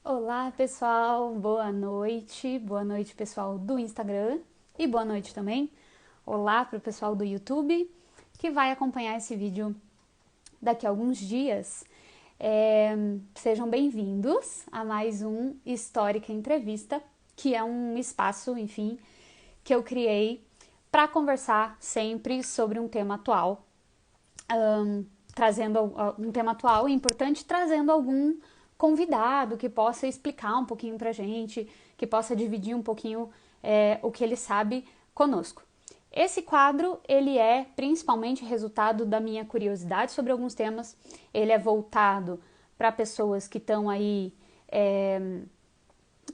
Olá, pessoal. Boa noite. Boa noite, pessoal do Instagram. E boa noite também. Olá para o pessoal do YouTube que vai acompanhar esse vídeo daqui a alguns dias. Sejam bem-vindos a mais um Histórica Entrevista, que é um espaço, enfim, que eu criei para conversar sempre sobre um tema atual, trazendo um tema atual e importante, trazendo algum convidado que possa explicar um pouquinho pra gente, que possa dividir um pouquinho o que ele sabe conosco. Esse quadro, ele é principalmente resultado da minha curiosidade sobre alguns temas. Ele é voltado para pessoas que estão aí,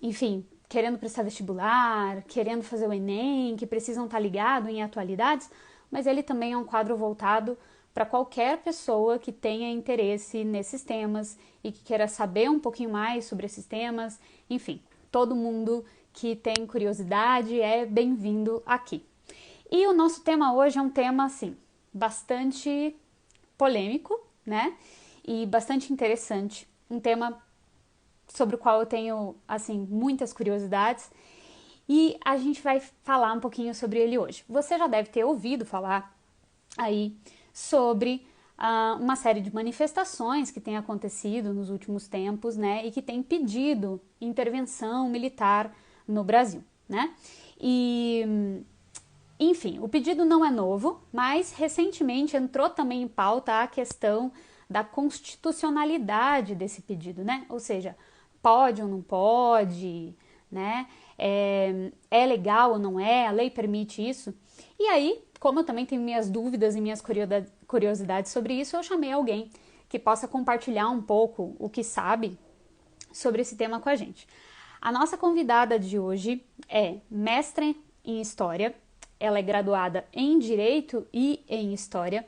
enfim, querendo prestar vestibular, querendo fazer o Enem, que precisam estar ligados em atualidades, mas ele também é um quadro voltado para qualquer pessoa que tenha interesse nesses temas e que queira saber um pouquinho mais sobre esses temas. Enfim, todo mundo que tem curiosidade é bem-vindo aqui. E o nosso tema hoje é um tema, assim, bastante polêmico, né? E bastante interessante. Um tema sobre o qual eu tenho, assim, muitas curiosidades. E a gente vai falar um pouquinho sobre ele hoje. Você já deve ter ouvido falar aí sobre uma série de manifestações que tem acontecido nos últimos tempos, né, e que tem pedido intervenção militar no Brasil, né? E, enfim, o pedido não é novo, mas recentemente entrou também em pauta a questão da constitucionalidade desse pedido, né? Ou seja, pode ou não pode, né? É legal ou não é? A lei permite isso? E aí, como eu também tenho minhas dúvidas e minhas curiosidades sobre isso, eu chamei alguém que possa compartilhar um pouco o que sabe sobre esse tema com a gente. A nossa convidada de hoje é mestre em História, ela é graduada em Direito e em História.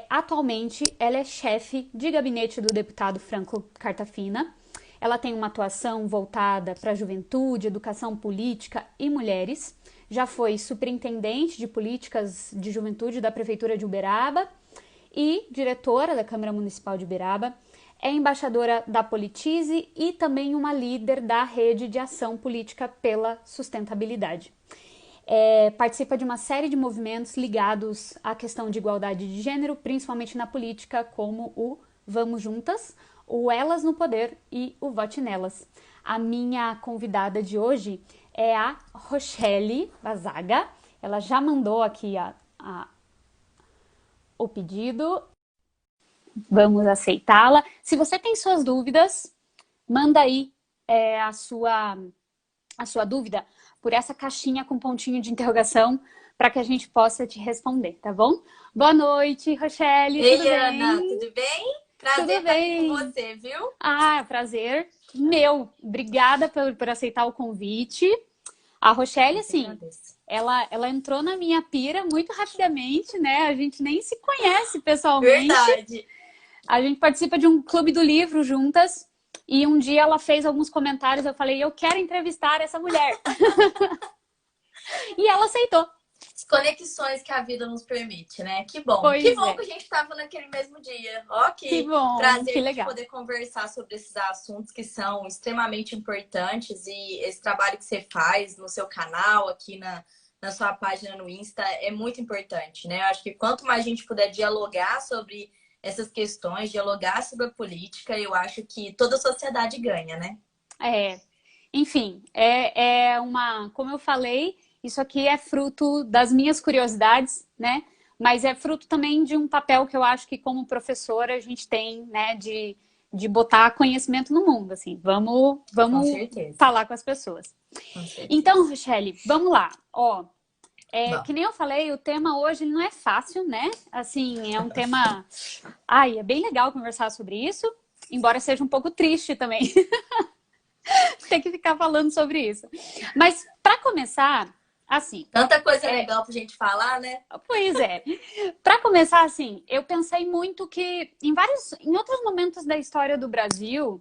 Atualmente, ela é chefe de gabinete do deputado Franco Cartafina. Ela tem uma atuação voltada para a juventude, educação política e mulheres. Já foi superintendente de políticas de juventude da Prefeitura de Uberaba e diretora da Câmara Municipal de Uberaba. É embaixadora da Politize e também uma líder da Rede de Ação Política pela Sustentabilidade. Participa de uma série de movimentos ligados à questão de igualdade de gênero, principalmente na política, como o Vamos Juntas, o Elas no Poder e o Vote Nelas. A minha convidada de hoje é a Rochelle Vazaga. Ela já mandou aqui o pedido. Vamos aceitá-la. Se você tem suas dúvidas, manda aí a sua dúvida por essa caixinha com pontinho de interrogação para que a gente possa te responder, tá bom? Boa noite, Rochelle, tudo Ei, bem? Ana, tudo bem? Prazer Tudo estar aqui com bem. você, viu? Prazer meu. Obrigada por aceitar o convite. A Rochelle, Eu que assim, agradeço. ela entrou na minha pira muito rapidamente, né? A gente nem se conhece pessoalmente. Verdade. A gente participa de um clube do livro juntas. E um dia ela fez alguns comentários, eu falei, eu quero entrevistar essa mulher. E ela aceitou. As conexões que a vida nos permite, né? Que bom. Que Pois bom que é, a gente estava naquele mesmo dia. Ó, que que bom, prazer que a gente legal. poder conversar sobre esses assuntos que são extremamente importantes e esse trabalho que você faz no seu canal, aqui na sua página no Insta, é muito importante, né? Eu acho que quanto mais a gente puder dialogar sobre essas questões, dialogar sobre a política, eu acho que toda a sociedade ganha, né? É, enfim, como eu falei, isso aqui é fruto das minhas curiosidades, né? Mas é fruto também de um papel que eu acho que como professora a gente tem, né, de botar conhecimento no mundo, assim. Com Vamos certeza, falar com as pessoas. com Então, certeza. Rochelle, vamos lá. Ó, Bom. que nem eu falei, o tema hoje ele não é fácil, né? Assim, é um tema... Ai, é bem legal conversar sobre isso, embora seja um pouco triste também. Ter que ficar falando sobre isso. Mas, para começar, assim, Tanta coisa legal pra gente falar, né? pois é. Para começar, assim, eu pensei muito que em outros momentos da história do Brasil,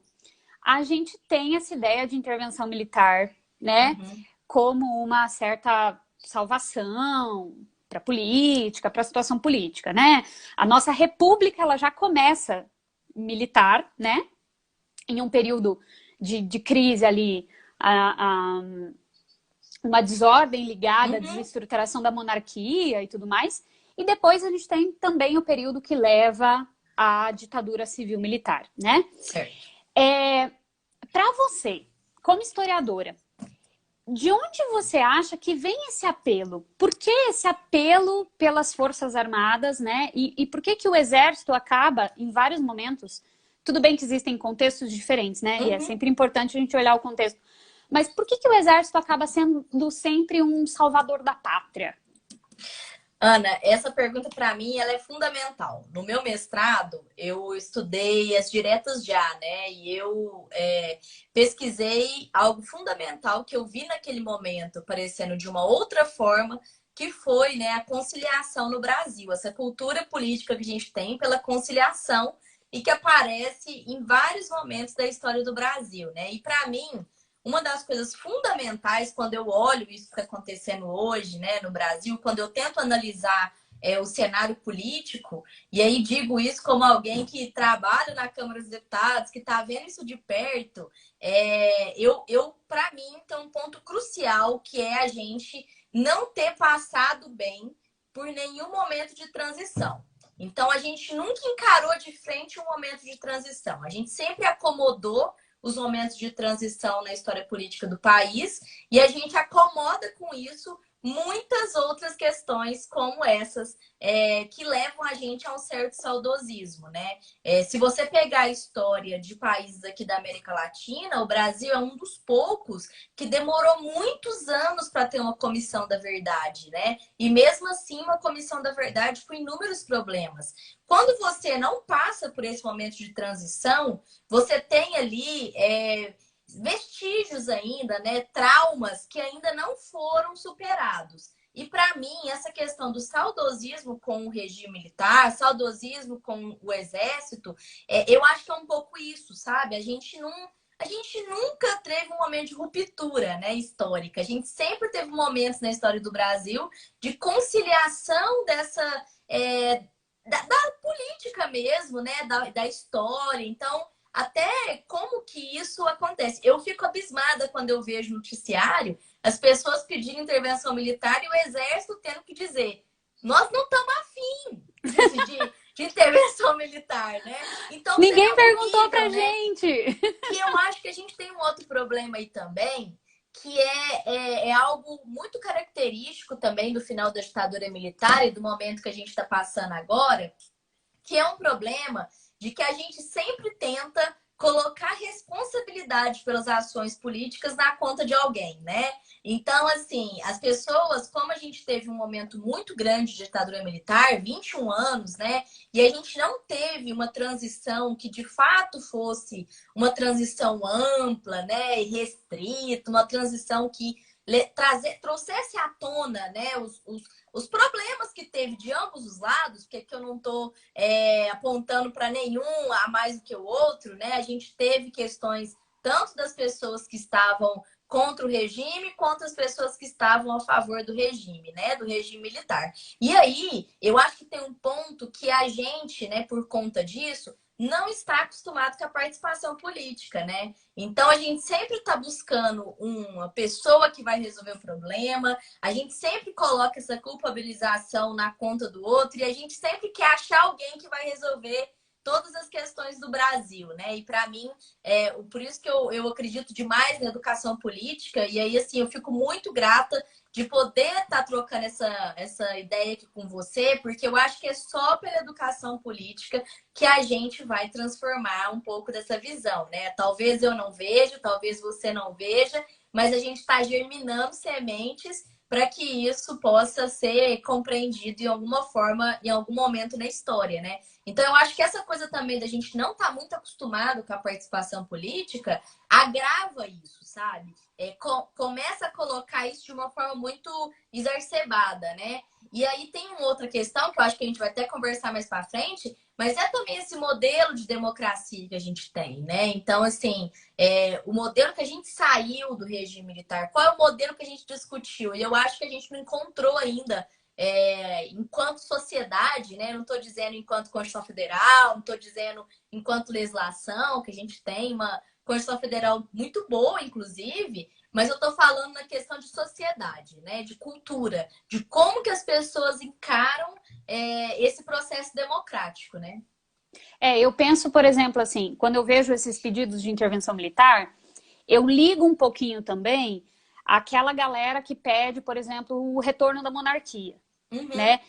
a gente tem essa ideia de intervenção militar, né, Uhum. como uma certa salvação para política, para a situação política, né? A nossa república ela já começa militar, né? Em um período de crise ali, uma desordem ligada à Uhum. desestruturação da monarquia e tudo mais. E depois a gente tem também o período que leva à ditadura civil-militar, né? Certo. Para você, como historiadora, de onde você acha que vem esse apelo? Por que esse apelo pelas Forças Armadas, né? E por que o Exército acaba, em vários momentos, tudo bem que existem contextos diferentes, né? E é Uhum. sempre importante a gente olhar o contexto. Mas por que o Exército acaba sendo sempre um salvador da pátria? Ana, essa pergunta para mim ela é fundamental. No meu mestrado, eu estudei as diretas já, né? E eu pesquisei algo fundamental que eu vi naquele momento aparecendo de uma outra forma, que foi, né, a conciliação no Brasil, essa cultura política que a gente tem pela conciliação e que aparece em vários momentos da história do Brasil, né? E para mim uma das coisas fundamentais quando eu olho isso que está acontecendo hoje, né, no Brasil, quando eu tento analisar o cenário político, e aí digo isso como alguém que trabalha na Câmara dos Deputados, que está vendo isso de perto, para mim, tem um ponto crucial que é a gente não ter passado bem por nenhum momento de transição. Então, a gente nunca encarou de frente um momento de transição. A gente sempre acomodou os momentos de transição na história política do país e a gente acomoda com isso muitas outras questões como essas que levam a gente a um certo saudosismo, né? Se você pegar a história de países aqui da América Latina, o Brasil é um dos poucos que demorou muitos anos para ter uma comissão da verdade, né? E mesmo assim, uma comissão da verdade com inúmeros problemas. Quando você não passa por esse momento de transição, você tem ali vestígios ainda, né? Traumas que ainda não foram superados. E para mim, essa questão do saudosismo com o regime militar, saudosismo com o exército, eu acho que é um pouco isso, sabe? A gente nunca teve um momento de ruptura, né, histórica. A gente sempre teve momentos na história do Brasil de conciliação da política mesmo, né, da história. Então, até como que isso acontece? Eu fico abismada quando eu vejo noticiário as pessoas pedindo intervenção militar e o exército tendo que dizer: nós não estamos afim de intervenção militar, né? Então você vê Ninguém o perguntou nível, pra né? gente! E eu acho que a gente tem um outro problema aí também, que é algo muito característico também do final da ditadura militar e do momento que a gente está passando agora, que é um problema de que a gente sempre tenta colocar responsabilidade pelas ações políticas na conta de alguém, né? Então, assim, as pessoas, como a gente teve um momento muito grande de ditadura militar, 21 anos, né? E a gente não teve uma transição que de fato fosse uma transição ampla, né? E restrita, uma transição que trouxesse à tona, né, os problemas que teve de ambos os lados, porque aqui eu não estou apontando para nenhum a mais do que o outro, né? A gente teve questões tanto das pessoas que estavam contra o regime, quanto as pessoas que estavam a favor do regime, né? Do regime militar. E aí, eu acho que tem um ponto que a gente, né, por conta disso, não está acostumado com a participação política, né? Então a gente sempre está buscando uma pessoa que vai resolver o problema, a gente sempre coloca essa culpabilização na conta do outro e a gente sempre quer achar alguém que vai resolver todas as questões do Brasil, né? E para mim, por isso que eu acredito demais na educação política, e aí, assim, eu fico muito grata de poder estar trocando essa ideia aqui com você, porque eu acho que é só pela educação política que a gente vai transformar um pouco dessa visão, né? Talvez eu não veja, talvez você não veja, mas a gente está germinando sementes para que isso possa ser compreendido em alguma forma, em algum momento na história, né? Então, eu acho que essa coisa também da gente não estar muito acostumado com a participação política agrava isso, sabe? Começa a colocar isso de uma forma muito exacerbada, né? E aí tem uma outra questão que eu acho que a gente vai até conversar mais para frente, mas é também esse modelo de democracia que a gente tem, né? Então, assim, o modelo que a gente saiu do regime militar, qual é o modelo que a gente discutiu? E eu acho que a gente não encontrou ainda enquanto sociedade, né? Não estou dizendo enquanto Constituição Federal, não estou dizendo enquanto legislação, que a gente tem uma Constituição Federal muito boa, inclusive, mas eu estou falando na questão de sociedade, né? De cultura, de como que as pessoas encaram esse processo democrático, né? Eu penso, por exemplo, assim, quando eu vejo esses pedidos de intervenção militar, eu ligo um pouquinho também àquela galera que pede, por exemplo, o retorno da monarquia, Uhum. né?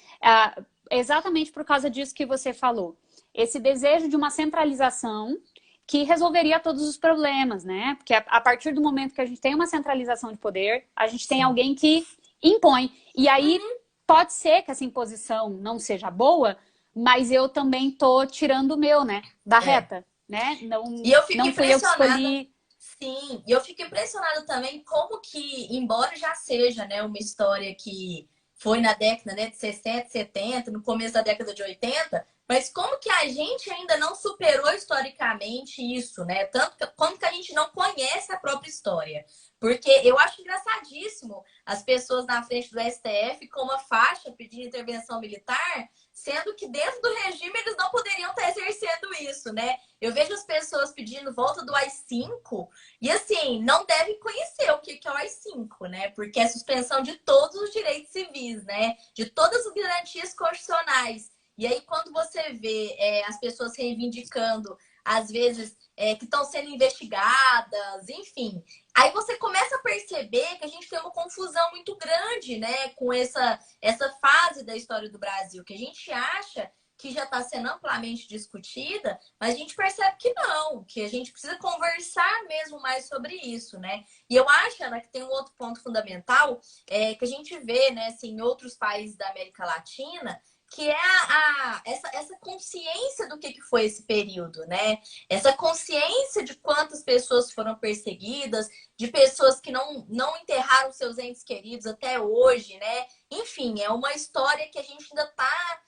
Exatamente por causa disso que você falou. Esse desejo de uma centralização que resolveria todos os problemas, né? Porque a partir do momento que a gente tem uma centralização de poder, a gente tem Sim. alguém que impõe. E aí pode ser que essa imposição não seja boa, mas eu também tô tirando o meu, né? Da É. reta, né? E eu fico Não fui eu que impressionada. escolhi. Sim, e eu fico impressionada também como que, embora já seja, né, uma história que foi na década, né, de 60, 70, no começo da década de 80, mas como que a gente ainda não superou historicamente isso, né? Tanto que, como que a gente não conhece a própria história. Porque eu acho engraçadíssimo as pessoas na frente do STF com uma faixa pedindo intervenção militar, sendo que dentro do regime eles não poderiam estar exercendo isso, né? Eu vejo as pessoas pedindo volta do AI-5 e, assim, não devem conhecer o que é o AI-5, né? Porque é a suspensão de todos os direitos civis, né? De todas as garantias constitucionais. E aí, quando você vê as pessoas reivindicando, às vezes, que estão sendo investigadas, enfim, aí você começa a perceber que a gente tem uma confusão muito grande, né? Com essa fase da história do Brasil, que a gente acha que já está sendo amplamente discutida, mas a gente percebe que não, que a gente precisa conversar mesmo mais sobre isso, né? E eu acho, Ana, que tem um outro ponto fundamental que a gente vê, né, assim, em outros países da América Latina, que é essa consciência do que foi esse período, né? Essa consciência de quantas pessoas foram perseguidas, de pessoas que não enterraram seus entes queridos até hoje, né? Enfim, é uma história que a gente ainda está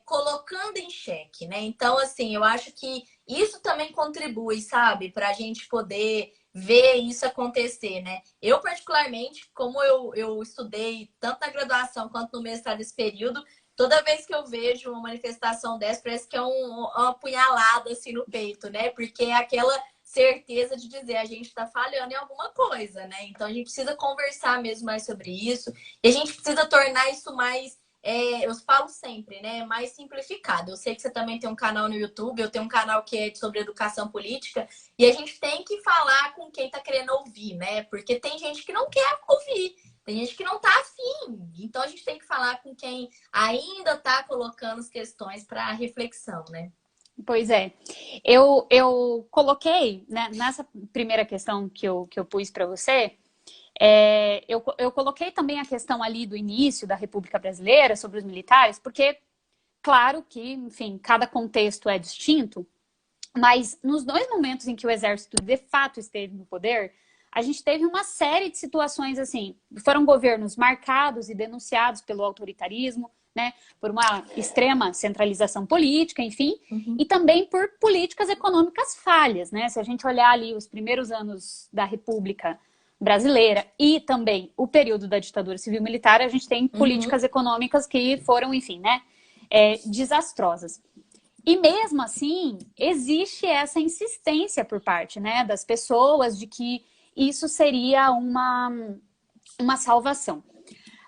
colocando em xeque, né? Então, assim, eu acho que isso também contribui, sabe, para a gente poder ver isso acontecer, né? Eu, particularmente, como eu estudei tanto na graduação quanto no mestrado nesse período, toda vez que eu vejo uma manifestação dessa, parece que é uma punhalada assim no peito, né? Porque é aquela certeza de dizer a gente está falhando em alguma coisa, né? Então a gente precisa conversar mesmo mais sobre isso e a gente precisa tornar isso mais eu falo sempre, né? Mais simplificado. Eu sei que você também tem um canal no YouTube, eu tenho um canal que é sobre educação política, e a gente tem que falar com quem tá querendo ouvir, né? Porque tem gente que não quer ouvir, tem gente que não tá afim. Então a gente tem que falar com quem ainda tá colocando as questões para reflexão, né? Pois é. Eu coloquei, né, nessa primeira questão que eu pus para você, eu coloquei também a questão ali do início da República Brasileira sobre os militares, porque, claro que, enfim, cada contexto é distinto, mas nos dois momentos em que o exército de fato esteve no poder, a gente teve uma série de situações assim. Foram governos marcados e denunciados pelo autoritarismo, né, por uma extrema centralização política, enfim, Uhum. e também por políticas econômicas falhas, né? Se a gente olhar ali os primeiros anos da República Brasileira e também o período da ditadura civil-militar, a gente tem Uhum. políticas econômicas que foram, enfim, né, desastrosas. E mesmo assim, existe essa insistência por parte, né, das pessoas de que isso seria uma salvação.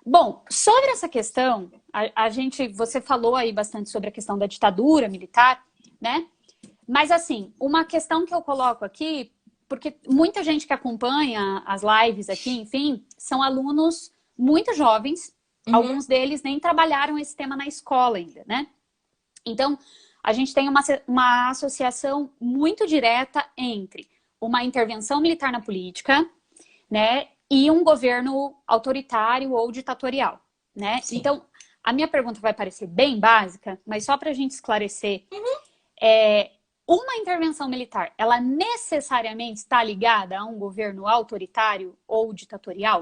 Bom, sobre essa questão, você falou aí bastante sobre a questão da ditadura militar, né? Mas assim, uma questão que eu coloco aqui, porque muita gente que acompanha as lives aqui, enfim, são alunos muito jovens, Uhum. alguns deles nem trabalharam esse tema na escola ainda, né? Então, a gente tem uma associação muito direta entre uma intervenção militar na política, né, e um governo autoritário ou ditatorial, né? Sim. Então, a minha pergunta vai parecer bem básica, mas só para a gente esclarecer, uma intervenção militar, ela necessariamente está ligada a um governo autoritário ou ditatorial?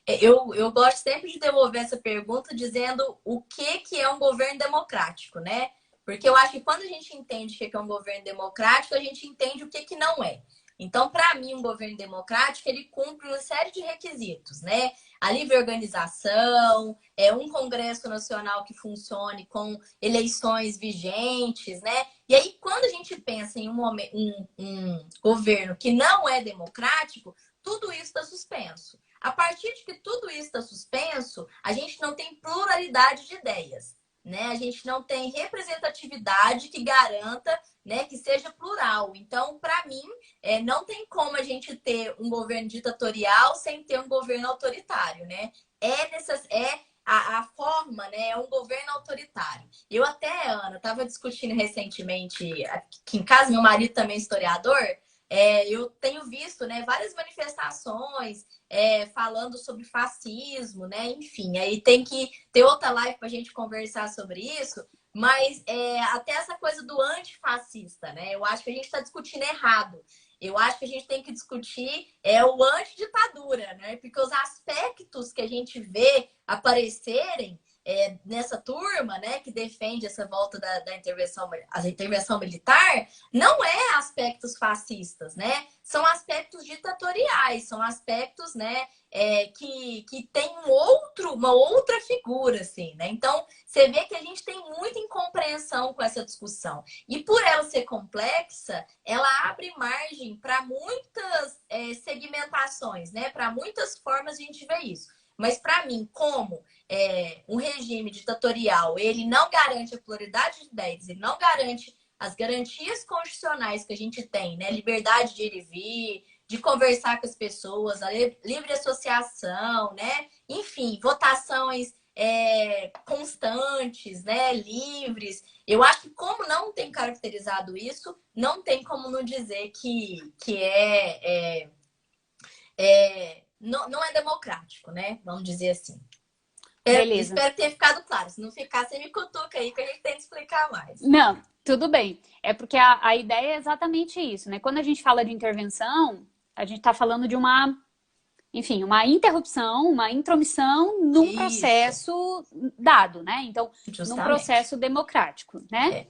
Eu gosto sempre de devolver essa pergunta dizendo o que é um governo democrático, né? Porque eu acho que quando a gente entende o que é um governo democrático, a gente entende o que não é. Então, para mim, um governo democrático, ele cumpre uma série de requisitos, né? A livre organização, um Congresso Nacional que funcione com eleições vigentes, né? E aí, quando a gente pensa em um governo que não é democrático, tudo isso está suspenso. A partir de que tudo isso está suspenso, a gente não tem pluralidade de ideias, né? A gente não tem representatividade que garanta, né, que seja plural. Então, para mim, não tem como a gente ter um governo ditatorial sem ter um governo autoritário, né? A forma, né, é um governo autoritário. Eu até, Ana, estava discutindo recentemente aqui em casa, meu marido também é historiador, eu tenho visto, né, várias manifestações falando sobre fascismo, né? Enfim, aí tem que ter outra live para a gente conversar sobre isso. Mas até essa coisa do antifascista, né? Eu acho que a gente está discutindo errado. Eu acho que a gente tem que discutir o antiditadura, né? Porque os aspectos que a gente vê aparecerem nessa turma, né, que defende essa volta da intervenção militar, não é aspectos fascistas, né? São aspectos ditatoriais, são aspectos, né, que tem uma outra figura, assim, né? Então, você vê que a gente tem muita incompreensão com essa discussão. E por ela ser complexa, ela abre margem para muitas segmentações, né? Para muitas formas de a gente ver isso. Mas, para mim, como um regime ditatorial, ele não garante a pluralidade de ideias, ele não garante as garantias constitucionais que a gente tem, né? Liberdade de ir e vir, de conversar com as pessoas, a livre associação, né? Enfim, votações constantes, né? Livres. Eu acho que como não tem caracterizado isso, não tem como não dizer que não é democrático, né? Vamos dizer assim. Beleza. Espero ter ficado claro. Se não ficar, você me cutuca aí que a gente tem que explicar mais. Não, tudo bem. É porque a ideia é exatamente isso, né? Quando a gente fala de intervenção, a gente está falando de enfim, uma interrupção, uma intromissão num processo dado, né? Então, num processo democrático, né?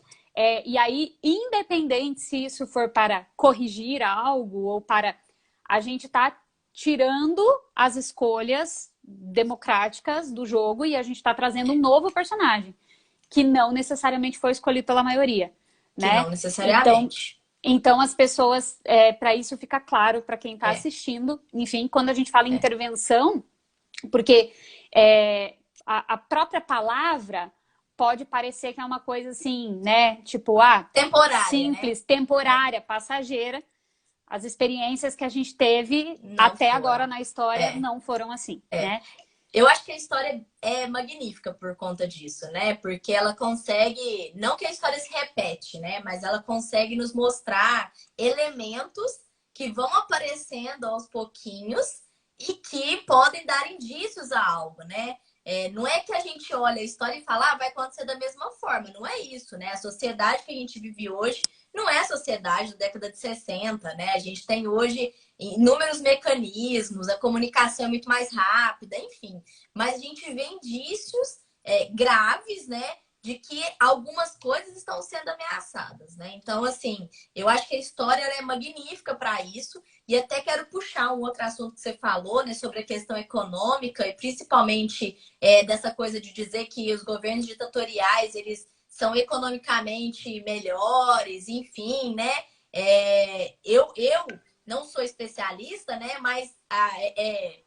E aí, independente se isso for para corrigir algo ou para a gente estar tirando as escolhas democráticas do jogo e a gente está trazendo um novo personagem que não necessariamente foi escolhido pela maioria, né? Não necessariamente. Então as pessoas, para isso fica claro para quem está assistindo, enfim, quando a gente fala em intervenção, porque a própria palavra pode parecer que é uma coisa assim, né? Tipo, temporária, simples, né? Temporária, passageira. As experiências que a gente teve até agora na história não foram assim, né? Eu acho que a história é magnífica por conta disso, né? Porque ela consegue, não que a história se repete, né? Mas ela consegue nos mostrar elementos que vão aparecendo aos pouquinhos e que podem dar indícios a algo, né? Não é que a gente olha a história e fala, vai acontecer da mesma forma. Não é isso, né? A sociedade que a gente vive hoje não é a sociedade da década de 60, né? A gente tem hoje inúmeros mecanismos, a comunicação é muito mais rápida, enfim. Mas a gente vê indícios graves, né? De que algumas coisas estão sendo ameaçadas, né? Então, assim, eu acho que a história ela é magnífica para isso. E até quero puxar um outro assunto que você falou, né? Sobre a questão econômica e principalmente dessa coisa de dizer que os governos ditatoriais, eles são economicamente melhores, enfim, né? Eu não sou especialista, né? Mas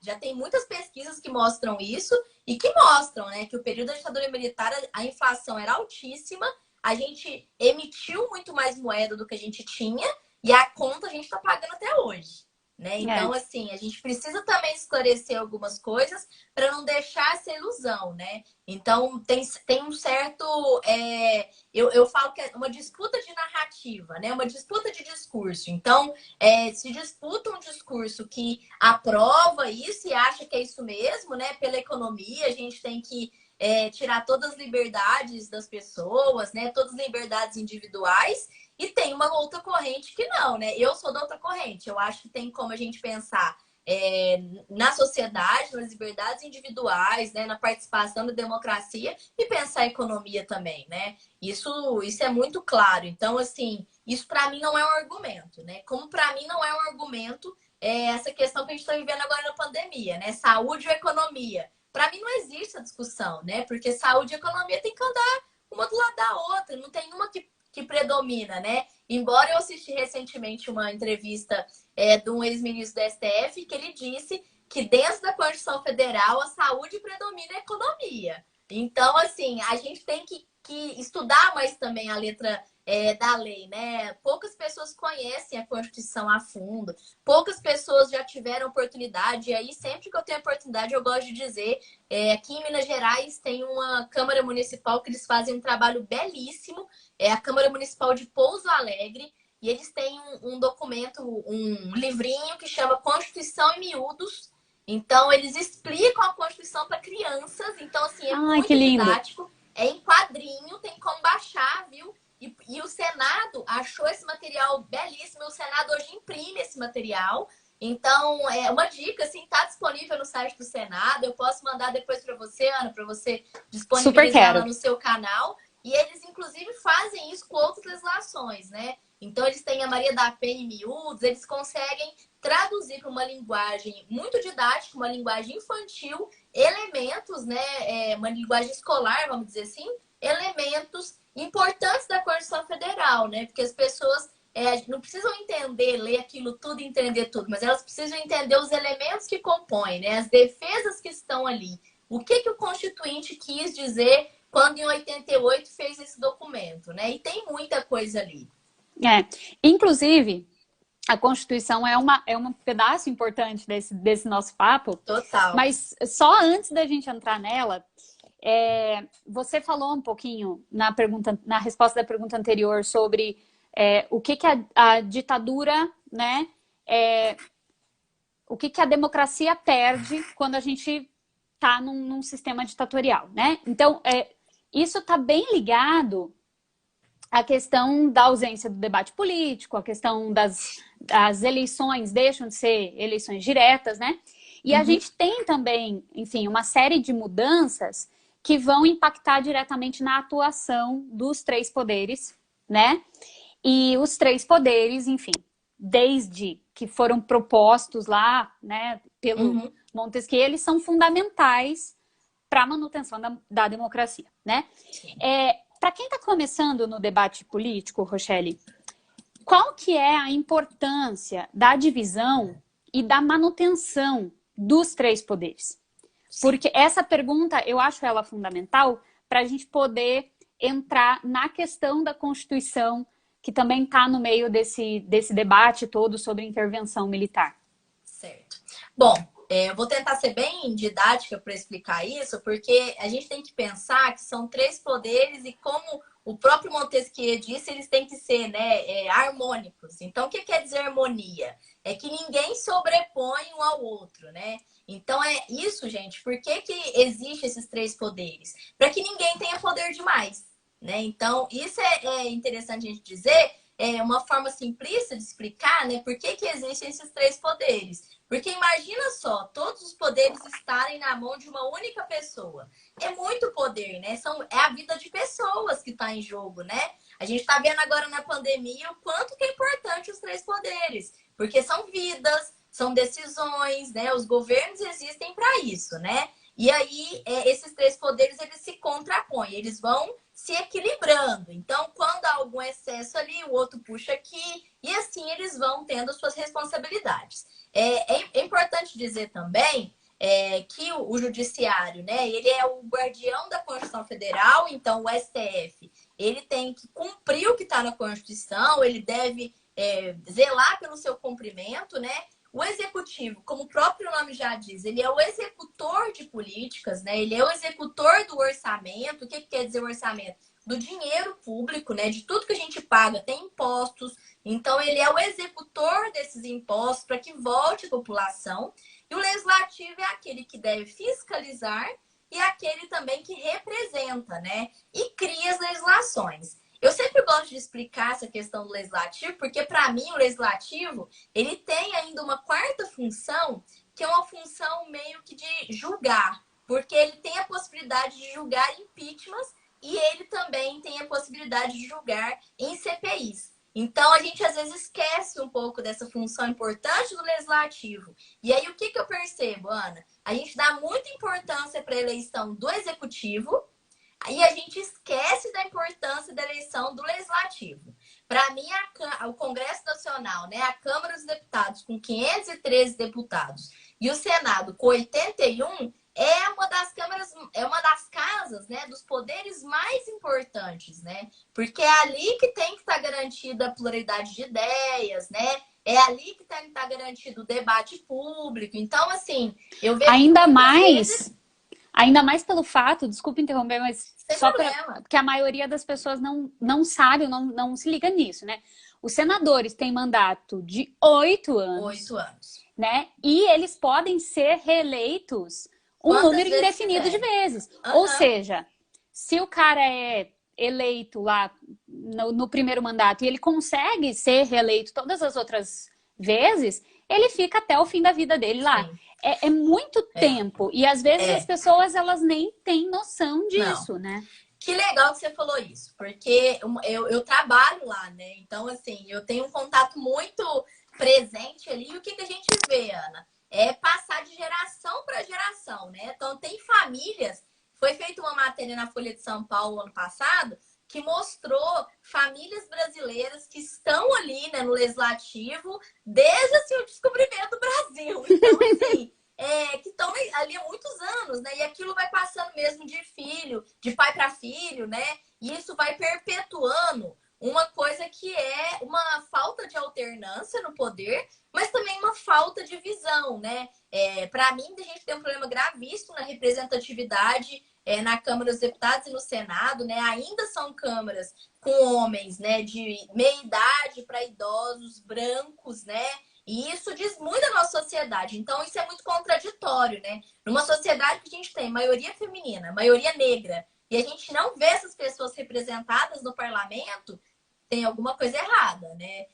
já tem muitas pesquisas que mostram isso e que mostram, né, que o período da ditadura militar a inflação era altíssima, a gente emitiu muito mais moeda do que a gente tinha e a conta a gente está pagando até hoje. Né? Então, assim, a gente precisa também esclarecer algumas coisas para não deixar essa ilusão, né? Então, tem um certo... eu falo que é uma disputa de narrativa, né? Uma disputa de discurso. Então, se disputa um discurso que aprova isso e acha que é isso mesmo, né? Pela economia, a gente tem que tirar todas as liberdades das pessoas, né? Todas as liberdades individuais. E tem uma outra corrente que não, né? Eu sou da outra corrente. Eu acho que tem como a gente pensar na sociedade, nas liberdades individuais, né, na participação da democracia e pensar a economia também, né? Isso é muito claro. Então, assim, isso para mim não é um argumento, né? Como para mim não é um argumento essa questão que a gente está vivendo agora na pandemia, né? Saúde ou economia. Para mim não existe a discussão, né? Porque saúde e economia tem que andar uma do lado da outra, não tem uma que predomina, né? Embora eu assisti recentemente uma entrevista de um ex-ministro do STF que ele disse que dentro da Constituição Federal a saúde predomina a economia. Então, assim, a gente tem que estudar mais também a letra da lei, né? Poucas pessoas conhecem a Constituição a fundo, poucas pessoas já tiveram oportunidade, e aí sempre que eu tenho oportunidade eu gosto de dizer, aqui em Minas Gerais tem uma Câmara Municipal que eles fazem um trabalho belíssimo, é a Câmara Municipal de Pouso Alegre, e eles têm um documento, um livrinho que chama Constituição em Miúdos. Então, eles explicam a Constituição para crianças. Então, assim, é Ai, que muito lindo. didático. É em quadrinho, tem como baixar, viu? E o Senado achou esse material belíssimo. O Senado hoje imprime esse material. Então, é uma dica, assim, tá disponível no site do Senado. Eu posso mandar depois para você, Ana, para você Super disponibilizar lá quero. no seu canal. E eles, inclusive, fazem isso com outras legislações, né? Então, eles têm a Maria da Penha em miúdos, eles conseguem traduzir para uma linguagem muito didática, uma linguagem infantil, elementos, né? Uma linguagem escolar, vamos dizer assim, elementos importantes da Constituição Federal, né? Porque as pessoas não precisam entender, ler aquilo tudo, entender tudo, mas elas precisam entender os elementos que compõem, né? As defesas que estão ali. O que o Constituinte quis dizer quando em 88 fez esse documento, né? E tem muita coisa ali. Inclusive, a Constituição é um pedaço importante desse nosso papo, Total. mas só antes da gente entrar nela, você falou um pouquinho na resposta da pergunta anterior sobre o que a ditadura, né? O que a democracia perde quando a gente está num sistema ditatorial, né? Então, isso está bem ligado à questão da ausência do debate político, a questão das eleições deixam de ser eleições diretas, né? E a gente tem também, enfim, uma série de mudanças que vão impactar diretamente na atuação dos três poderes, né? E os três poderes, enfim, desde que foram propostos lá, né, pelo Montesquieu, eles são fundamentais para a manutenção da democracia, né? Para quem está começando no debate político, Rochelle, qual que é a importância da divisão e da manutenção dos três poderes? Porque essa pergunta, eu acho ela fundamental para a gente poder entrar na questão da Constituição, que também está no meio desse debate todo sobre intervenção militar. Certo. Bom, eu vou tentar ser bem didática para explicar isso, porque a gente tem que pensar que são três poderes e como o próprio Montesquieu disse, eles têm que ser, né, harmônicos. Então, o que quer dizer harmonia? É que ninguém sobrepõe um ao outro, né? Então, é isso, gente. Por que existem esses três poderes? Para que ninguém tenha poder demais, né? Então, isso é interessante a gente dizer, uma forma simplista de explicar, né? Por que existem esses três poderes? Porque imagina só, todos os poderes estarem na mão de uma única pessoa. É muito poder, né? É a vida de pessoas que está em jogo, né? A gente está vendo agora na pandemia o quanto que é importante os três poderes. Porque são vidas, são decisões, né? Os governos existem para isso, né? E aí, esses três poderes, eles se contrapõem, eles vão se equilibrando. Então, quando há algum excesso ali, o outro puxa aqui, e assim eles vão tendo suas responsabilidades. É importante dizer também que o judiciário, né, ele é o guardião da Constituição Federal, então o STF, ele tem que cumprir o que está na Constituição, ele deve zelar pelo seu cumprimento, né? O executivo, como o próprio nome já diz, ele é o executor de políticas, né? Ele é o executor do orçamento. O que quer dizer o orçamento? Do dinheiro público, né? De tudo que a gente paga, tem impostos. Então, ele é o executor desses impostos para que volte à população. E o legislativo é aquele que deve fiscalizar e aquele também que representa, né? E cria as legislações. Eu sempre gosto de explicar essa questão do legislativo, porque para mim o legislativo, ele tem ainda uma quarta função, que é uma função meio que de julgar, porque ele tem a possibilidade de julgar impeachments e ele também tem a possibilidade de julgar em CPIs. Então, a gente às vezes esquece um pouco dessa função importante do legislativo. E aí, o que eu percebo, Ana? A gente dá muita importância para a eleição do executivo e a gente esquece da importância da eleição do legislativo. Para mim, o Congresso Nacional, né, a Câmara dos Deputados com 513 deputados e o Senado com 81, é uma das câmaras, é uma das casas, né, dos poderes mais importantes, né? Porque é ali que tem que estar garantida a pluralidade de ideias, né? É ali que tem que estar garantido o debate público. Então, assim, eu vejo ainda mais pelo fato, desculpa interromper, mas sem só problema. porque a maioria das pessoas não sabe, não se liga nisso, né? Os senadores têm mandato de 8 anos. 8 anos. Né? E eles podem ser reeleitos um número indefinido de vezes. Ou seja, se o cara é eleito lá no primeiro mandato e ele consegue ser reeleito todas as outras vezes, ele fica até o fim da vida dele lá. É muito tempo. E às vezes as pessoas elas nem têm noção disso, né? Que legal que você falou isso, porque eu trabalho lá, né? Então, assim, eu tenho um contato muito presente ali. E o que a gente vê, Ana? É passar de geração para geração, né? Então, tem famílias. Foi feita uma matéria na Folha de São Paulo ano passado que mostrou famílias brasileiras que estão ali, né, no legislativo desde assim, o descobrimento do Brasil. Então, assim, que estão ali há muitos anos, né? E aquilo vai passando mesmo de filho, de pai para filho, né? E isso vai perpetuando uma coisa que é uma falta de alternância no poder, mas também uma falta de visão, né? Para mim, a gente tem um problema gravíssimo na representatividade na Câmara dos Deputados e no Senado, né? Ainda são câmaras com homens, né, de meia idade para idosos, brancos, né? E isso diz muito da nossa sociedade. Então, isso é muito contraditório, né? Numa sociedade que a gente tem maioria feminina, maioria negra, e a gente não vê essas pessoas representadas no parlamento, tem alguma coisa errada, né?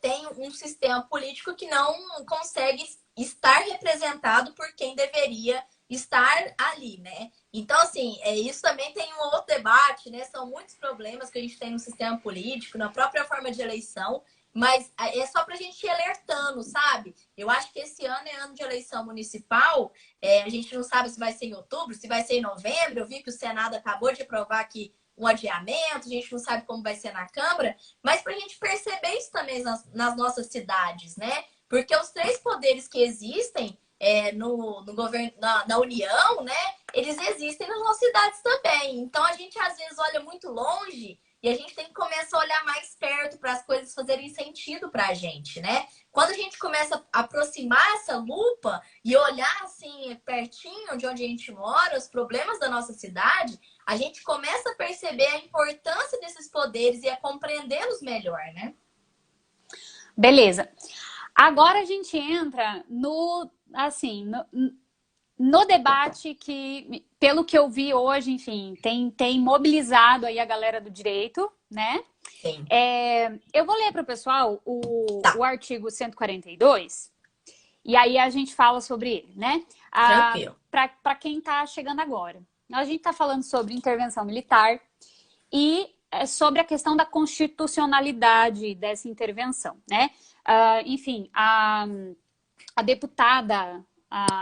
Tem um sistema político que não consegue estar representado por quem deveria estar ali, né? Então, assim, isso também tem um outro debate, né? São muitos problemas que a gente tem no sistema político, na própria forma de eleição, mas é só para a gente ir alertando, sabe? Eu acho que esse ano é ano de eleição municipal, a gente não sabe se vai ser em outubro, se vai ser em novembro. Eu vi que o Senado acabou de aprovar que um adiamento, a gente não sabe como vai ser na Câmara, mas para a gente perceber isso também nas nossas cidades, né? Porque os 3 poderes que existem no governo, na União, né? Eles existem nas nossas cidades também. Então a gente às vezes olha muito longe e a gente tem que começar a olhar mais perto para as coisas fazerem sentido para a gente, né? Quando a gente começa a aproximar essa lupa e olhar assim pertinho de onde a gente mora, os problemas da nossa cidade, a gente começa a perceber a importância desses poderes e a compreendê-los melhor, né? Beleza. Agora a gente entra no debate que, pelo que eu vi hoje, enfim, tem mobilizado aí a galera do direito, né? Sim. Eu vou ler para o pessoal o artigo 142 e aí a gente fala sobre ele, né? Tranquilo. Para quem está chegando agora. A gente está falando sobre intervenção militar e sobre a questão da constitucionalidade dessa intervenção, né? Enfim, a deputada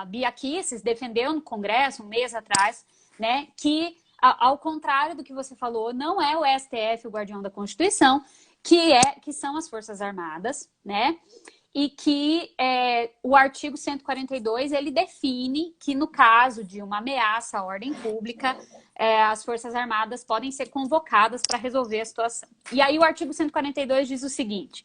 Bia Kicis defendeu no Congresso, um mês atrás, né, que, ao contrário do que você falou, não é o STF o guardião da Constituição, que são as Forças Armadas, né? E que o artigo 142, ele define que no caso de uma ameaça à ordem pública, as Forças Armadas podem ser convocadas para resolver a situação. E aí o artigo 142 diz o seguinte: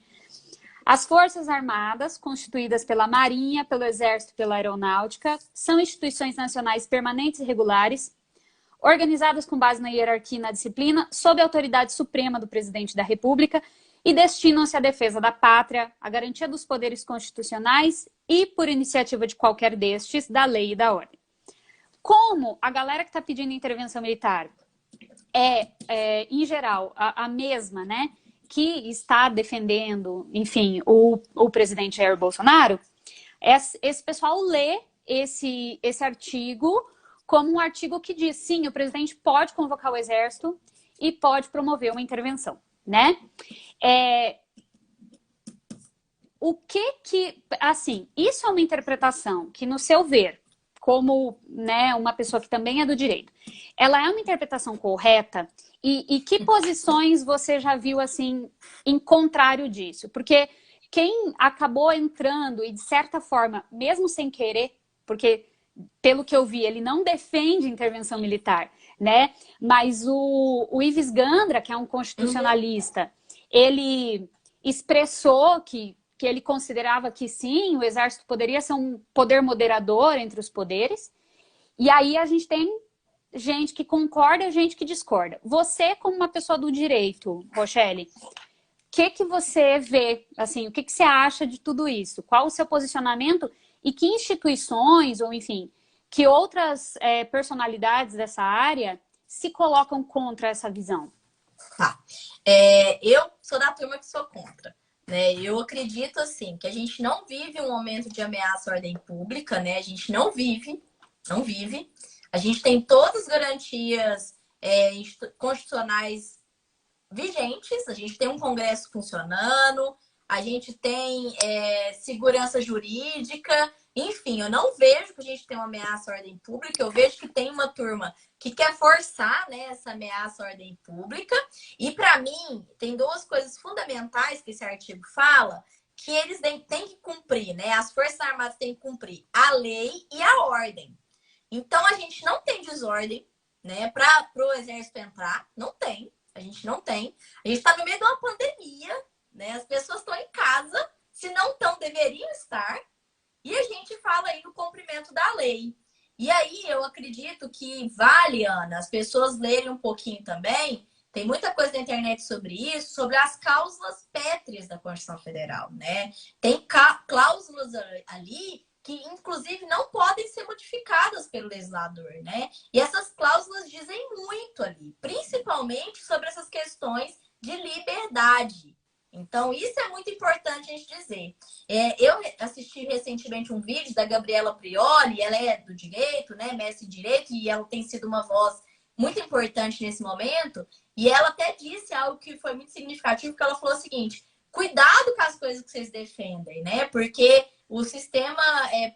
as Forças Armadas, constituídas pela Marinha, pelo Exército e pela Aeronáutica, são instituições nacionais permanentes e regulares, organizadas com base na hierarquia e na disciplina, sob a autoridade suprema do Presidente da República, e destinam-se à defesa da pátria, à garantia dos poderes constitucionais e, por iniciativa de qualquer destes, da lei e da ordem. Como a galera que está pedindo intervenção militar em geral, a mesma, né? Que está defendendo, enfim, o presidente Jair Bolsonaro, esse pessoal lê esse artigo como um artigo que diz, sim, o presidente pode convocar o exército e pode promover uma intervenção, né? Assim, isso é uma interpretação que, no seu ver, como, né, uma pessoa que também é do direito, ela é uma interpretação correta? E que posições você já viu, assim, em contrário disso? Porque quem acabou entrando e, de certa forma, mesmo sem querer, porque, pelo que eu vi, ele não defende intervenção militar, né? Mas o Ives Gandra, que é um constitucionalista, ele expressou que ele considerava que sim, o exército poderia ser um poder moderador entre os poderes. E aí a gente tem gente que concorda e gente que discorda. Você, como uma pessoa do direito, Rochelle, o que você vê, assim, o que você acha de tudo isso? Qual o seu posicionamento e que instituições, ou enfim, que outras personalidades dessa área se colocam contra essa visão? Tá. Eu sou da turma que sou contra. Né? Eu acredito, assim, que a gente não vive um momento de ameaça à ordem pública, né? A gente não vive. A gente tem todas as garantias constitucionais vigentes, a gente tem um Congresso funcionando, a gente tem segurança jurídica, enfim, eu não vejo que a gente tem uma ameaça à ordem pública, eu vejo que tem uma turma que quer forçar, né, essa ameaça à ordem pública, e para mim tem duas coisas fundamentais que esse artigo fala, que eles têm que cumprir, né? As Forças Armadas têm que cumprir a lei e a ordem. Então, a gente não tem desordem, né, para o exército entrar, não tem. A gente não tem. A gente está no meio de uma pandemia, né? As pessoas estão em casa, se não estão, deveriam estar. E a gente fala aí no cumprimento da lei. E aí eu acredito que vale, Ana, as pessoas lerem um pouquinho também. Tem muita coisa na internet sobre isso, sobre as cláusulas pétreas da Constituição Federal, né? Tem cláusulas ali que, inclusive, não podem ser modificadas pelo legislador, né? E essas cláusulas dizem muito ali, principalmente sobre essas questões de liberdade. Então, isso é muito importante a gente dizer. Eu assisti recentemente um vídeo da Gabriela Prioli, ela é do direito, né? Mestre em direito, e ela tem sido uma voz muito importante nesse momento, e ela até disse algo que foi muito significativo, que ela falou o seguinte: cuidado com as coisas que vocês defendem, né? Porque o sistema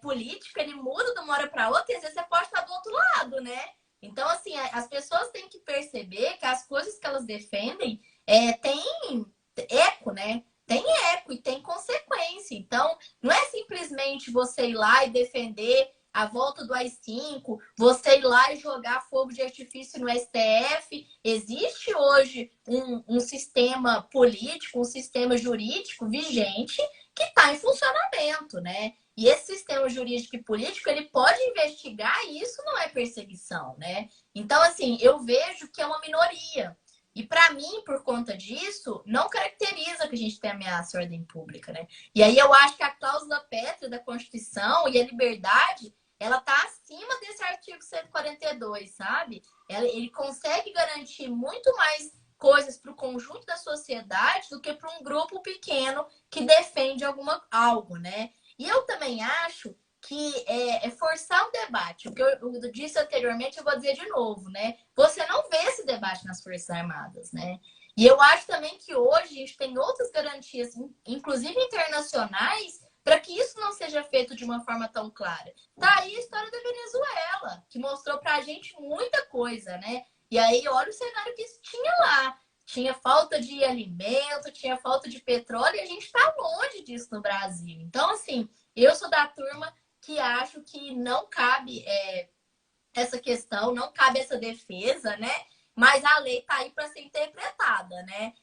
político, ele muda de uma hora para outra e às vezes você pode estar do outro lado, né? Então, assim, as pessoas têm que perceber que as coisas que elas defendem têm eco, né? Tem eco e tem consequência. Então, não é simplesmente você ir lá e defender a volta do AI-5, você ir lá e jogar fogo de artifício no STF. Existe hoje um sistema político, um sistema jurídico vigente que está em funcionamento, né? E esse sistema jurídico e político, ele pode investigar e isso não é perseguição, né? Então, assim, eu vejo que é uma minoria. E para mim, por conta disso, não caracteriza que a gente tem ameaça à ordem pública, né? E aí eu acho que a cláusula pétrea da Constituição e a liberdade, ela está acima desse artigo 142, sabe? Ele consegue garantir muito mais coisas para o conjunto da sociedade do que para um grupo pequeno que defende algo, né? E eu também acho que é forçar o debate. O que eu disse anteriormente, eu vou dizer de novo, né? Você não vê esse debate nas Forças Armadas, né? E eu acho também que hoje a gente tem outras garantias, inclusive internacionais, para que isso não seja feito de uma forma tão clara. Tá aí a história da Venezuela, que mostrou para a gente muita coisa, né? E aí, olha o cenário que isso tinha lá. Tinha falta de alimento, tinha falta de petróleo, e a gente está longe disso no Brasil. Então, assim, eu sou da turma que acho que não cabe essa questão, não cabe essa defesa, né? Mas a lei está aí para ser interpretada, né?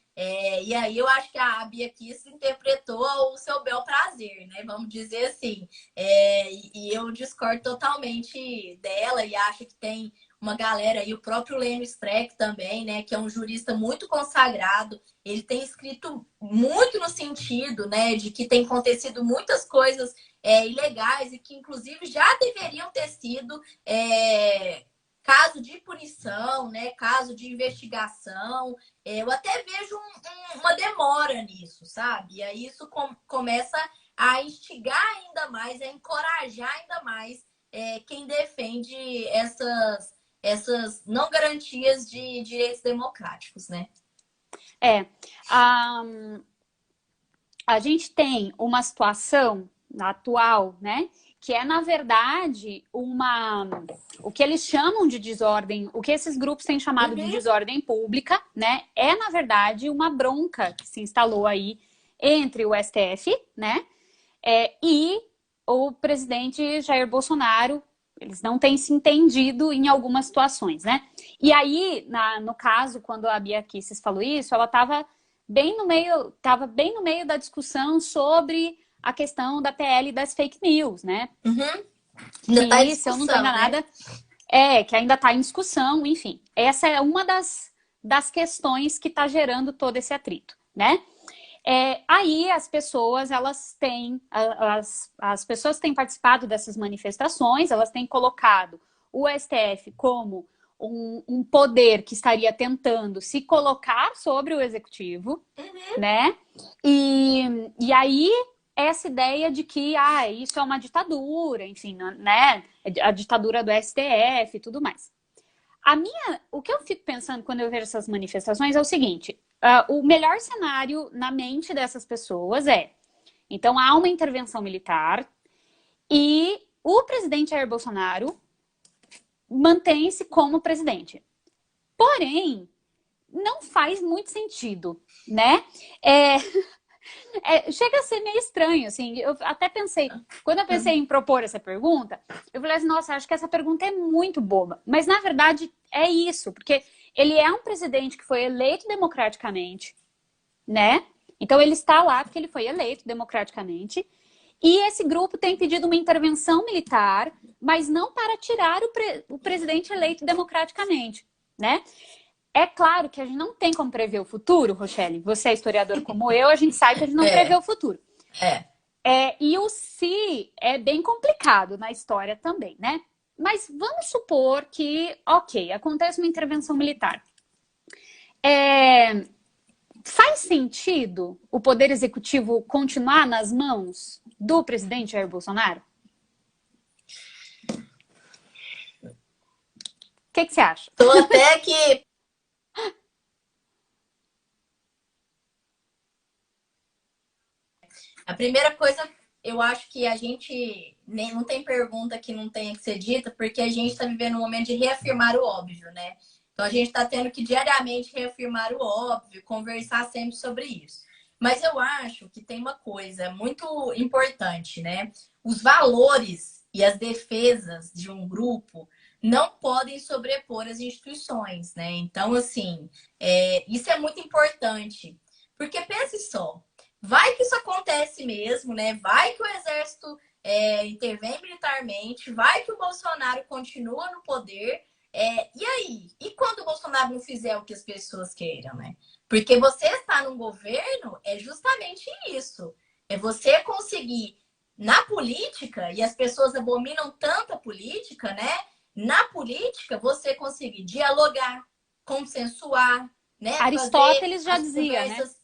E aí eu acho que a Abi aqui se interpretou ao seu bel prazer, né? Vamos dizer assim. E eu discordo totalmente dela e acho que tem uma galera aí, o próprio Lênio Streck também, né? Que é um jurista muito consagrado. Ele tem escrito muito no sentido, né? De que tem acontecido muitas coisas ilegais e que, inclusive, já deveriam ter sido caso de punição, né? Caso de investigação. Eu até vejo uma demora nisso, sabe? E aí isso começa a instigar ainda mais, a encorajar ainda mais quem defende essas não garantias de direitos democráticos, né? A, a gente tem uma situação atual, né? Que é, na verdade, o que eles chamam de desordem, o que esses grupos têm chamado de desordem pública, né? É, na verdade, uma bronca que se instalou aí entre o STF, né? E o presidente Jair Bolsonaro. Eles não têm se entendido em algumas situações, né? E aí, no caso, quando a Bia Kicis falou isso, ela estava bem no meio da discussão sobre a questão da PL das fake news, né? Ainda tá em se eu não estou discussão, enganada, que ainda está em discussão, enfim. Essa é uma das questões que está gerando todo esse atrito, né? Aí as pessoas, as pessoas têm participado dessas manifestações, elas têm colocado o STF como um poder que estaria tentando se colocar sobre o executivo, né? E aí essa ideia de que isso é uma ditadura, enfim, né? A ditadura do STF e tudo mais. O que eu fico pensando quando eu vejo essas manifestações é o seguinte: o melhor cenário na mente dessas pessoas então há uma intervenção militar e o presidente Jair Bolsonaro mantém-se como presidente. Porém, não faz muito sentido, né? Chega a ser meio estranho, assim. Eu até pensei, quando eu pensei em propor essa pergunta, eu falei assim, nossa, acho que essa pergunta é muito boba. Mas, na verdade, é isso, porque ele é um presidente que foi eleito democraticamente, né? Então, ele está lá porque ele foi eleito democraticamente. E esse grupo tem pedido uma intervenção militar, mas não para tirar o presidente eleito democraticamente, né? É claro que a gente não tem como prever o futuro, Rochelle. Você é historiador como eu, a gente sabe que a gente não prevê o futuro. E o se é bem complicado na história também, né? Mas vamos supor que, ok, acontece uma intervenção militar. Faz sentido o Poder Executivo continuar nas mãos do presidente Jair Bolsonaro? O que você acha? Tô até que... A primeira coisa, eu acho que a gente não tem pergunta que não tenha que ser dita, porque a gente está vivendo um momento de reafirmar o óbvio, né? Então a gente está tendo que diariamente reafirmar o óbvio, conversar sempre sobre isso. Mas eu acho que tem uma coisa muito importante, né? Os valores e as defesas de um grupo não podem sobrepor as instituições, né? Então, assim, isso é muito importante. Porque pense só, vai que isso acontece mesmo, né? Vai que o exército intervém militarmente, vai que o Bolsonaro continua no poder. E aí? E quando o Bolsonaro não fizer o que as pessoas queiram, né? Porque você estar num governo é justamente isso. É você conseguir, na política, e as pessoas abominam tanto a política, né? Na política, você conseguir dialogar, consensuar, né? Aristóteles Fazer já as dizia, né? conversas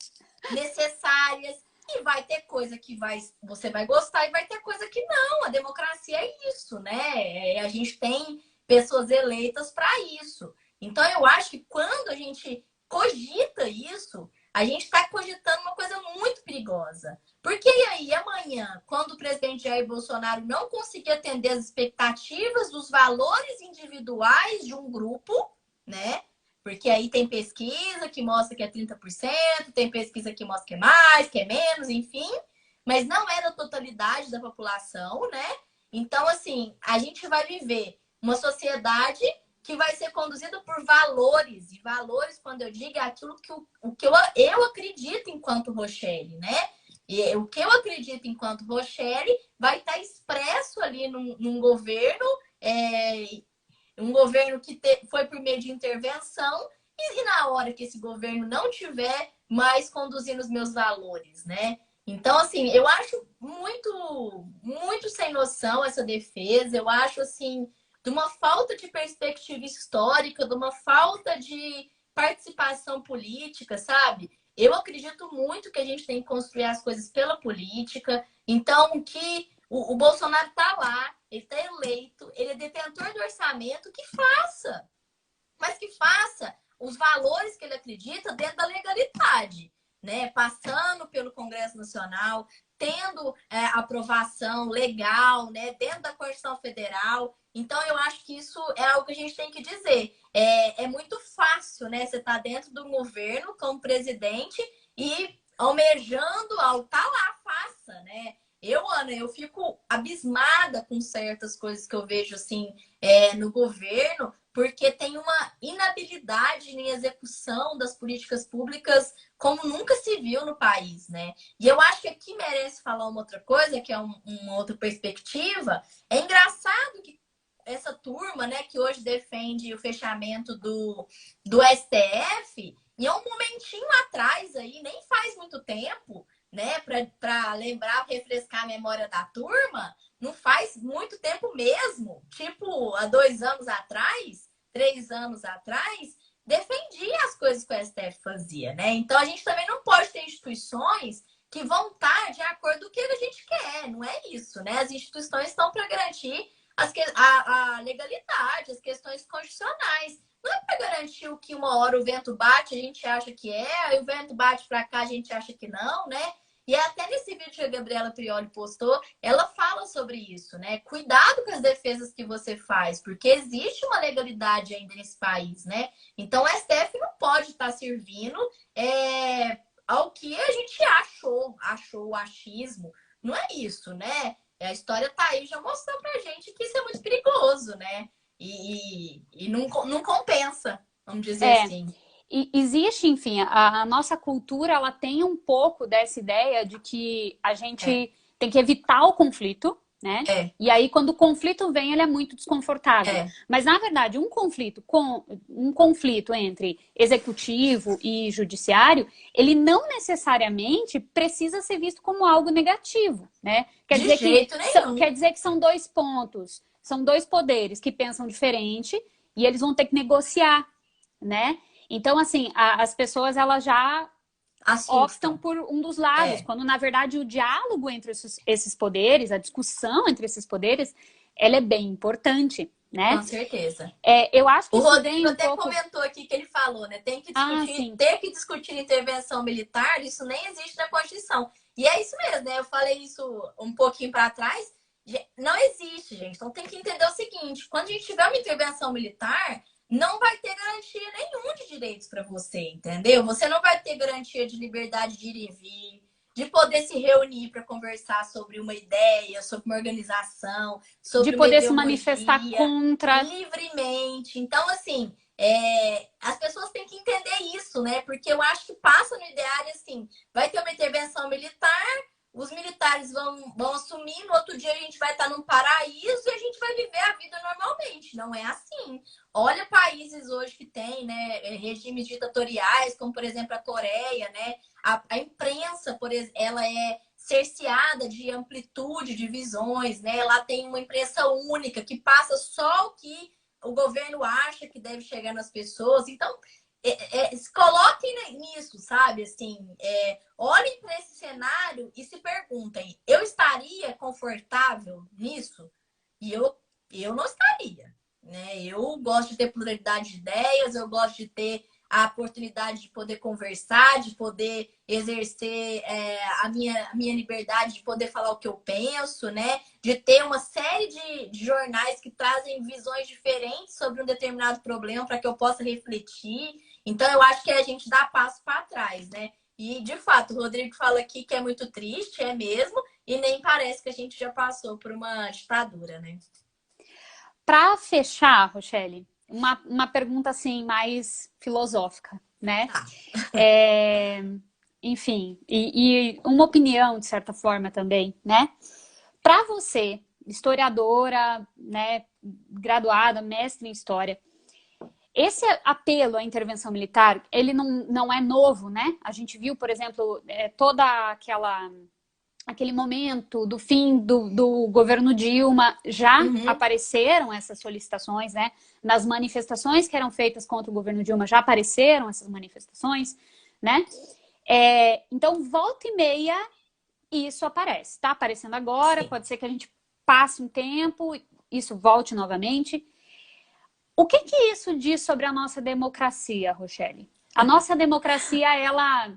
necessárias. E vai ter coisa que você vai gostar e vai ter coisa que não. A democracia é isso, né? A gente tem pessoas eleitas para isso. Então, eu acho que quando a gente cogita isso, a gente está cogitando uma coisa muito perigosa. Porque e aí, amanhã, quando o presidente Jair Bolsonaro não conseguir atender as expectativas dos valores individuais de um grupo, né? Porque aí tem pesquisa que mostra que é 30%, tem pesquisa que mostra que é mais, que é menos, enfim. Mas não é da totalidade da população, né? Então, assim, a gente vai viver uma sociedade que vai ser conduzida por valores. E valores, quando eu digo, é aquilo que eu acredito enquanto Rochelle, né? E o que eu acredito enquanto Rochelle vai estar expresso ali num governo, um governo que foi por meio de intervenção, e na hora que esse governo não tiver mais conduzindo os meus valores, né? Então, assim, eu acho muito, muito sem noção essa defesa. Eu acho, assim, de uma falta de perspectiva histórica, de uma falta de participação política, sabe? Eu acredito muito que a gente tem que construir as coisas pela política. Então, que o Bolsonaro está lá, ele está eleito, ele é detentor do orçamento, que faça. Mas que faça os valores que ele acredita dentro da legalidade, né? Passando pelo Congresso Nacional, tendo aprovação legal, né? Dentro da Constituição Federal. Então, eu acho que isso é algo que a gente tem que dizer. É muito fácil, né? Você tá dentro do governo como presidente e almejando algo, tá lá, faça, né? Ana, eu fico abismada com certas coisas que eu vejo, assim, no governo, porque tem uma inabilidade em execução das políticas públicas como nunca se viu no país, né? E eu acho que aqui merece falar uma outra coisa, que é uma outra perspectiva. É engraçado que essa turma, né, que hoje defende o fechamento do STF, em um momentinho atrás aí, nem faz muito tempo, né, para lembrar, refrescar a memória da turma, não faz muito tempo mesmo, tipo, há 2 anos atrás, 3 anos atrás, defendia as coisas que o STF fazia, né? Então a gente também não pode ter instituições que vão estar de acordo com o que a gente quer, não é isso, né? As instituições estão para garantir a legalidade, as questões constitucionais. Não é para garantir o que uma hora o vento bate, a gente acha que é, e o vento bate para cá, a gente acha que não, né? E até nesse vídeo que a Gabriela Prioli postou, ela fala sobre isso, né? Cuidado com as defesas que você faz, porque existe uma legalidade ainda nesse país, né? Então o STF não pode estar servindo ao que a gente achou o achismo. Não é isso, né? A história tá aí, já mostrou pra gente que isso é muito perigoso, né? E não compensa, vamos dizer assim. E existe, enfim, a nossa cultura, ela tem um pouco dessa ideia de que a gente tem que evitar o conflito, né? E aí, quando o conflito vem, ele é muito desconfortável. Mas, na verdade, um conflito entre executivo e judiciário, ele não necessariamente precisa ser visto como algo negativo, né? Quer dizer que são dois pontos, são dois poderes que pensam diferente e eles vão ter que negociar, né? Então, assim, as pessoas, elas já optam por um dos lados, quando, na verdade, o diálogo entre esses poderes, a discussão entre esses poderes, ela é bem importante, né? Com certeza. Eu acho que o Rodrigo até comentou aqui que ele falou, né? Tem que discutir, ter que discutir intervenção militar, isso nem existe na Constituição. E é isso mesmo, né? Eu falei isso um pouquinho para trás. Não existe, gente. Então tem que entender o seguinte: quando a gente tiver uma intervenção militar, não vai ter garantia nenhuma de direitos para você, entendeu? Você não vai ter garantia de liberdade de ir e vir, de poder se reunir para conversar sobre uma ideia, sobre uma organização, sobre de poder se manifestar contra livremente. Então, assim, as pessoas têm que entender isso, né? Porque eu acho que passa no ideário assim: vai ter uma intervenção militar, os militares vão assumir, no outro dia a gente vai estar num paraíso e a gente vai viver a vida normalmente. Não é assim. Olha países hoje que tem, né, regimes ditatoriais, como por exemplo a Coreia, né? A imprensa, por exemplo, ela é cerceada de amplitude de visões, né? Ela tem uma imprensa única que passa só o que o governo acha que deve chegar nas pessoas. Então, se coloquem nisso, sabe? Assim, olhem para esse cenário e se perguntem: eu estaria confortável nisso? E eu não estaria, né? Eu gosto de ter pluralidade de ideias, eu gosto de ter a oportunidade de poder conversar, de poder exercer a minha liberdade de poder falar o que eu penso, né? De ter uma série de jornais que trazem visões diferentes sobre um determinado problema para que eu possa refletir. Então, eu acho que a gente dá passo para trás, né? E, de fato, o Rodrigo fala aqui que é muito triste, é mesmo, e nem parece que a gente já passou por uma ditadura, né? Para fechar, Rochelle, uma pergunta assim mais filosófica, né? Enfim, e uma opinião, de certa forma, também, né? Para você, historiadora, né, graduada, mestre em história, esse apelo à intervenção militar, ele não é novo, né? A gente viu, por exemplo, toda aquela aquele momento do fim do governo Dilma, já Uhum. apareceram essas solicitações, né? Nas manifestações que eram feitas contra o governo Dilma, já apareceram essas manifestações, né? Então, volta e meia, isso aparece. Está aparecendo agora, Sim. pode ser que a gente passe um tempo, isso volte novamente. O que que isso diz sobre a nossa democracia, Rochelle? A nossa democracia, ela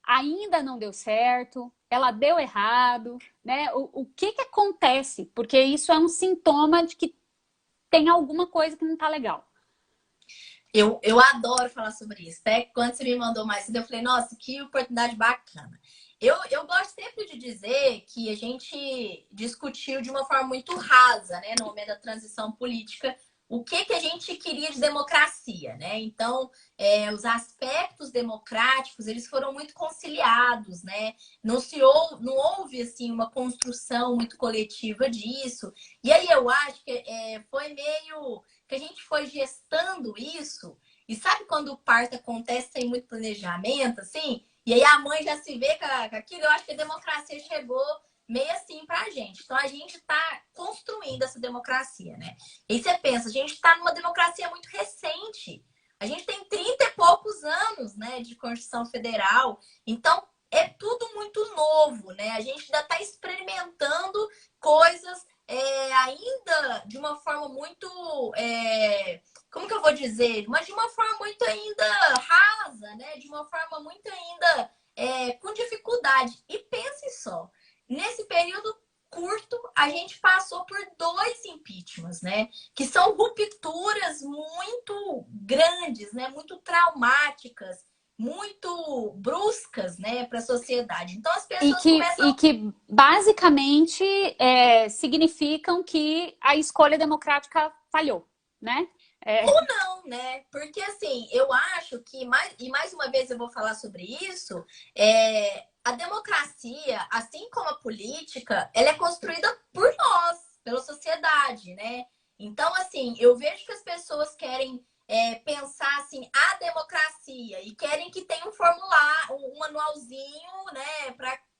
ainda não deu certo, ela deu errado, né? O que que acontece? Porque isso é um sintoma de que tem alguma coisa que não tá legal. Eu adoro falar sobre isso. Até quando você me mandou mais cedo, eu falei, nossa, que oportunidade bacana. Eu gosto sempre de dizer que a gente discutiu de uma forma muito rasa, né, no momento da transição política, o que que a gente queria de democracia, né? Então, os aspectos democráticos, eles foram muito conciliados, né? Não houve, assim, uma construção muito coletiva disso. E aí eu acho que foi meio que a gente foi gestando isso. E sabe quando o parto acontece sem muito planejamento, assim? E aí a mãe já se vê com aquilo? Eu acho que a democracia chegou meio assim pra gente. Então a gente tá construindo essa democracia, né? E você pensa, a gente tá numa democracia muito recente. A gente tem 30 e poucos anos, né, de Constituição Federal. Então é tudo muito novo, né? A gente ainda está experimentando coisas ainda de uma forma muito. Como que eu vou dizer? Mas de uma forma muito ainda rasa, né? De uma forma muito ainda com dificuldade. E pense só, nesse período curto, a gente passou por 2 impeachments, né? Que são rupturas muito grandes, né? Muito traumáticas, muito bruscas, né, para a sociedade. Então as E pessoas que, começam e que basicamente significam que a escolha democrática falhou, né? É, ou não, né? Porque assim, eu acho que mais uma vez eu vou falar sobre isso, a democracia, assim como a política, ela é construída por nós, pela sociedade, né? Então, assim, eu vejo que as pessoas querem pensar assim, a democracia e querem que tenha um formulário, um manualzinho, né,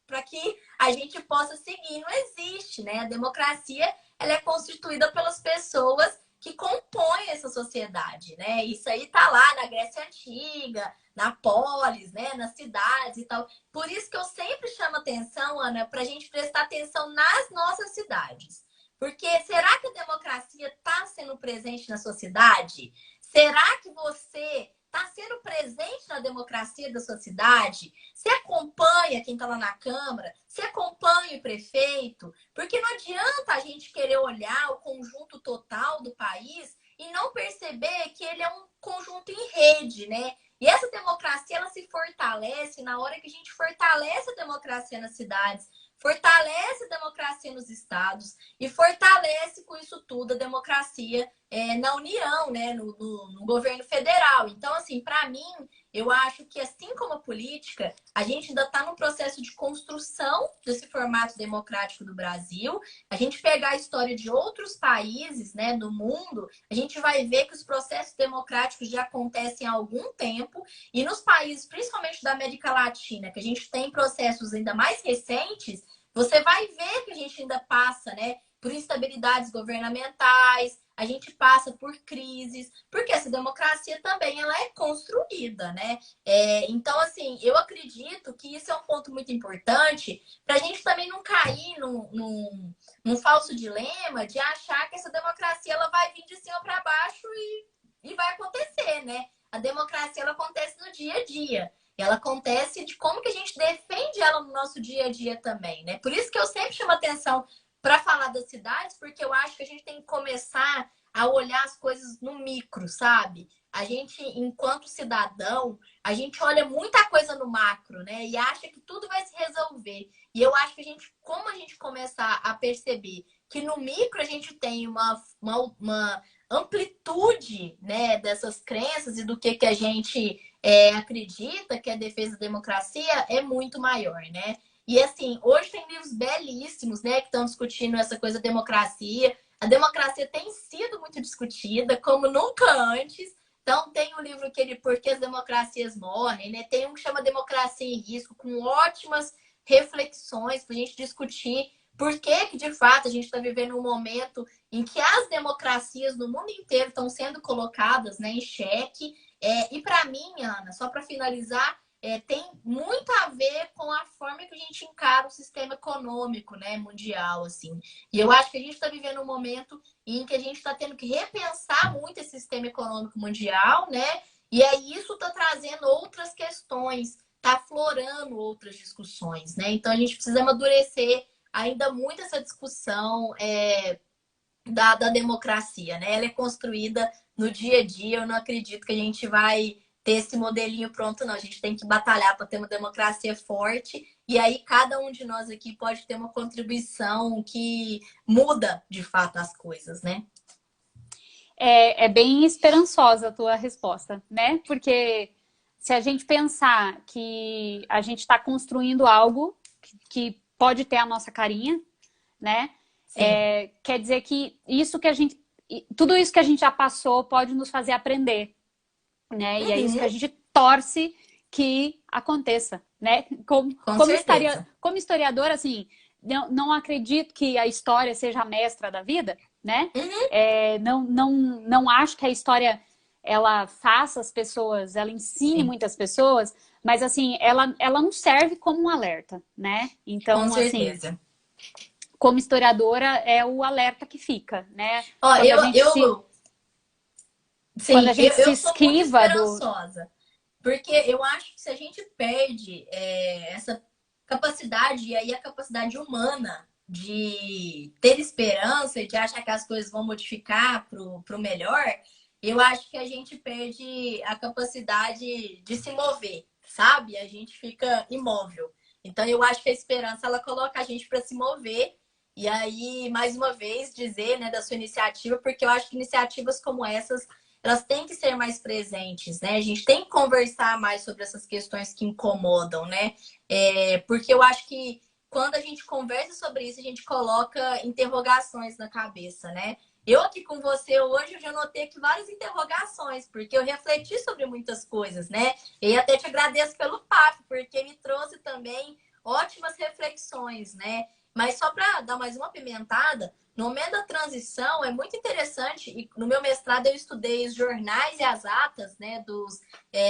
para que a gente possa seguir. Não existe, né? A democracia ela é constituída pelas pessoas que compõem essa sociedade, né? Isso aí tá lá na Grécia Antiga, na polis, né? Nas cidades e tal. Por isso que eu sempre chamo atenção, Ana, para a gente prestar atenção nas nossas cidades. Porque será que a democracia está sendo presente na sua cidade? Será que você está sendo presente na democracia da sua cidade? Você acompanha quem está lá na Câmara? Você acompanha o prefeito? Porque não adianta a gente querer olhar o conjunto total do país e não perceber que ele é um conjunto em rede, né? E essa democracia ela se fortalece na hora que a gente fortalece a democracia nas cidades, fortalece a democracia nos estados e fortalece com isso tudo a democracia na União, né? No governo federal. Então, assim, para mim, eu acho que assim como a política, a gente ainda está no processo de construção desse formato democrático do Brasil. A gente pegar a história de outros países, né, do mundo, a gente vai ver que os processos democráticos já acontecem há algum tempo e nos países, principalmente da América Latina, que a gente tem processos ainda mais recentes, você vai ver que a gente ainda passa, né, por instabilidades governamentais, a gente passa por crises, porque essa democracia também ela é construída, né? Então, assim, eu acredito que isso é um ponto muito importante para a gente também não cair num falso dilema de achar que essa democracia ela vai vir de cima para baixo e vai acontecer, né? A democracia ela acontece no dia a dia. Ela acontece de como que a gente defende ela no nosso dia a dia também, né? Por isso que eu sempre chamo atenção para falar das cidades, porque eu acho que a gente tem que começar a olhar as coisas no micro, sabe? A gente, enquanto cidadão, a gente olha muita coisa no macro, né? E acha que tudo vai se resolver. E eu acho que a gente, como a gente começar a perceber que no micro a gente tem uma amplitude, né, dessas crenças e do que a gente acredita que é a defesa da democracia é muito maior, né? E assim, hoje tem livros belíssimos, né, que estão discutindo essa coisa da democracia. A democracia tem sido muito discutida, como nunca antes. Então, tem um livro que ele, Por que as Democracias Morrem, né? Tem um que chama Democracia em Risco, com ótimas reflexões, para a gente discutir por que que, de fato, a gente está vivendo um momento em que as democracias no mundo inteiro estão sendo colocadas, né, em xeque. E para mim, Ana, só para finalizar, tem muito a ver com a forma que a gente encara o sistema econômico, né, mundial, assim. E eu acho que a gente está vivendo um momento em que a gente está tendo que repensar muito esse sistema econômico mundial, né? E aí isso está trazendo outras questões, está aflorando outras discussões, né? Então a gente precisa amadurecer ainda muito essa discussão da democracia, né? Ela é construída no dia a dia. Eu não acredito que a gente vai ter esse modelinho pronto, não. A gente tem que batalhar para ter uma democracia forte. E aí cada um de nós aqui pode ter uma contribuição que muda, de fato, as coisas, né? É bem esperançosa a tua resposta, né? Porque se a gente pensar que a gente está construindo algo que pode ter a nossa carinha, né? Sim. Quer dizer que tudo isso que a gente já passou pode nos fazer aprender, né? E é isso que Uhum, a gente torce que aconteça, né? com certeza. Como historiador, assim, não acredito que a história seja a mestra da vida, né? Uhum, Não acho que a história ela faça as pessoas, ela ensine sim, muitas pessoas, mas assim, ela não serve como um alerta, né? com Então, assim, certeza. como historiadora é o alerta que fica, né? Ó, Quando a gente se, quando a sim, gente se eu sou muito esquiva do. esperançosa. Porque eu acho que se a gente perde essa capacidade, e aí a capacidade humana de ter esperança e de achar que as coisas vão modificar para o melhor, eu acho que a gente perde a capacidade de se mover, sabe? A gente fica imóvel. Então eu acho que a esperança ela coloca a gente para se mover. E aí, mais uma vez, dizer, né, da sua iniciativa, porque eu acho que iniciativas como essas elas têm que ser mais presentes, né? A gente tem que conversar mais sobre essas questões que incomodam, né? Porque eu acho que quando a gente conversa sobre isso, a gente coloca interrogações na cabeça, né? Eu aqui com você hoje, eu já notei aqui várias interrogações, porque eu refleti sobre muitas coisas, né? E até te agradeço pelo papo, porque me trouxe também ótimas reflexões, né? Mas só para dar mais uma pimentada, no momento da transição, é muito interessante, e no meu mestrado eu estudei os jornais e as atas, né, dos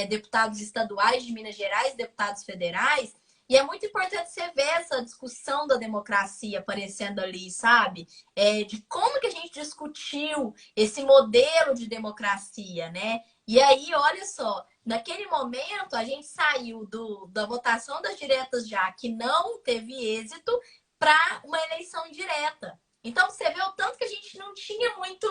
deputados estaduais de Minas Gerais, deputados federais, e é muito importante você ver essa discussão da democracia aparecendo ali, sabe? De como que a gente discutiu esse modelo de democracia, né? E aí, olha só, naquele momento a gente saiu da votação das diretas já, que não teve êxito, para uma eleição direta. Então, você vê o tanto que a gente não tinha muito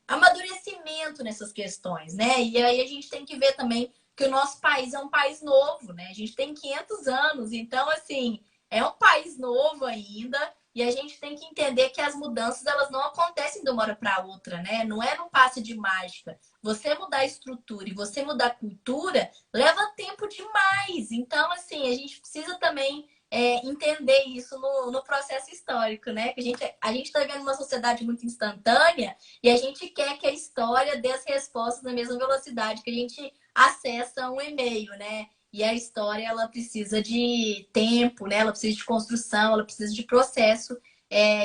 amadurecimento nessas questões, né? E aí a gente tem que ver também que o nosso país é um país novo, né? A gente tem 500 anos, então, assim, é um país novo ainda e a gente tem que entender que as mudanças, elas não acontecem de uma hora para outra, né? Não é num passe de mágica. Você mudar a estrutura e você mudar a cultura leva tempo demais. Então, assim, a gente precisa também entender isso no processo histórico, né? Que a gente está vivendo uma sociedade muito instantânea e a gente quer que a história dê as respostas na mesma velocidade que a gente acessa um e-mail, né? E a história, ela precisa de tempo, né? Ela precisa de construção, ela precisa de processo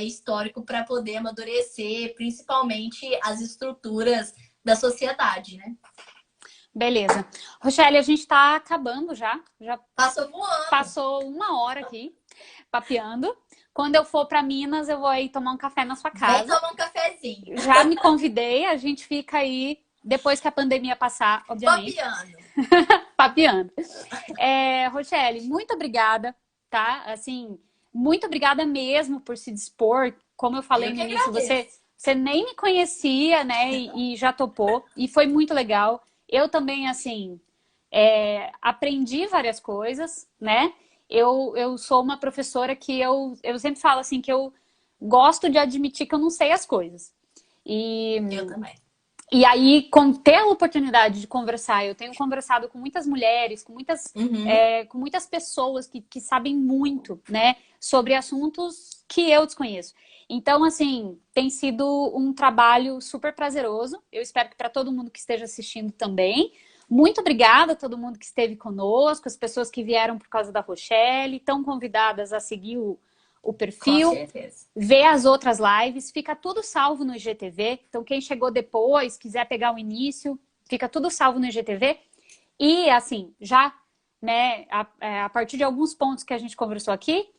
histórico para poder amadurecer, principalmente as estruturas da sociedade, né? Beleza. Rochelle, a gente está acabando já. Já Passou voando. passou uma hora aqui, papeando. Quando eu for para Minas, eu vou aí tomar um café na sua Vem casa. tomar um cafezinho. Já me convidei, a gente fica aí depois que a pandemia passar, obviamente, Papiando. papeando. Rochelle, muito obrigada, tá? Assim, muito obrigada mesmo por se dispor. Como eu falei Eu no que início, agradeço. você nem me conhecia, né? E já topou. E foi muito legal. Eu também, assim, aprendi várias coisas, né? Eu sou uma professora que eu sempre falo assim que eu gosto de admitir que eu não sei as coisas. E Eu também. e aí, com ter a oportunidade de conversar, eu tenho conversado com muitas mulheres, Uhum. com muitas pessoas que sabem muito, né, sobre assuntos que eu desconheço. Então, assim, tem sido um trabalho super prazeroso. Eu espero que para todo mundo que esteja assistindo também, Muito obrigada a todo mundo que esteve conosco, as pessoas que vieram por causa da Rochelle, estão convidadas a seguir o perfil, Com certeza. ver as outras lives, fica tudo salvo no IGTV. Então, quem chegou depois, quiser pegar o início, fica tudo salvo no IGTV. E, assim, já, né, a partir de alguns pontos que a gente conversou aqui,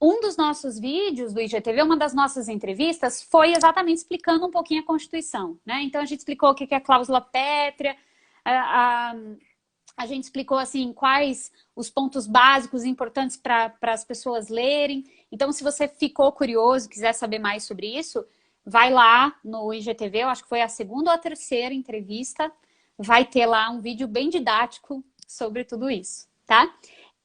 um dos nossos vídeos do IGTV, uma das nossas entrevistas, foi exatamente explicando um pouquinho a Constituição, né? Então, a gente explicou o que é a cláusula pétrea, a gente explicou, assim, quais os pontos básicos importantes para as pessoas lerem. Então, se você ficou curioso, quiser saber mais sobre isso, vai lá no IGTV, eu acho que foi a segunda ou a terceira entrevista, vai ter lá um vídeo bem didático sobre tudo isso, tá?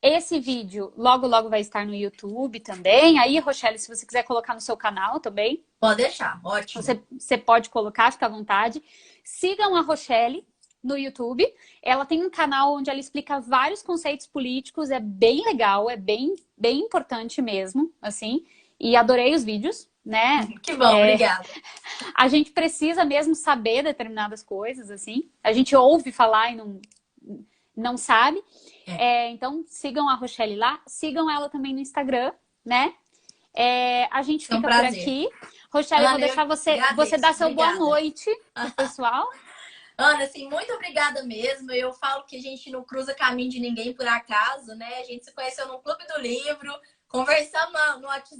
Esse vídeo logo, logo vai estar no YouTube também. Aí, Rochelle, se você quiser colocar no seu canal também. Pode deixar, ótimo. Você pode colocar, fica à vontade. Sigam a Rochelle no YouTube. Ela tem um canal onde ela explica vários conceitos políticos. É bem legal, é bem importante mesmo, assim. E adorei os vídeos, né? Que bom, obrigada. A gente precisa mesmo saber determinadas coisas, assim. A gente ouve falar e não sabe. Então, sigam a Rochelle lá. Sigam ela também no Instagram, né? A gente fica por aqui. Rochelle, eu vou deixar você dar seu boa noite pro pessoal. Ana, assim, muito obrigada mesmo. Eu falo que a gente não cruza caminho de ninguém por acaso, né? A gente se conheceu no Clube do Livro, conversamos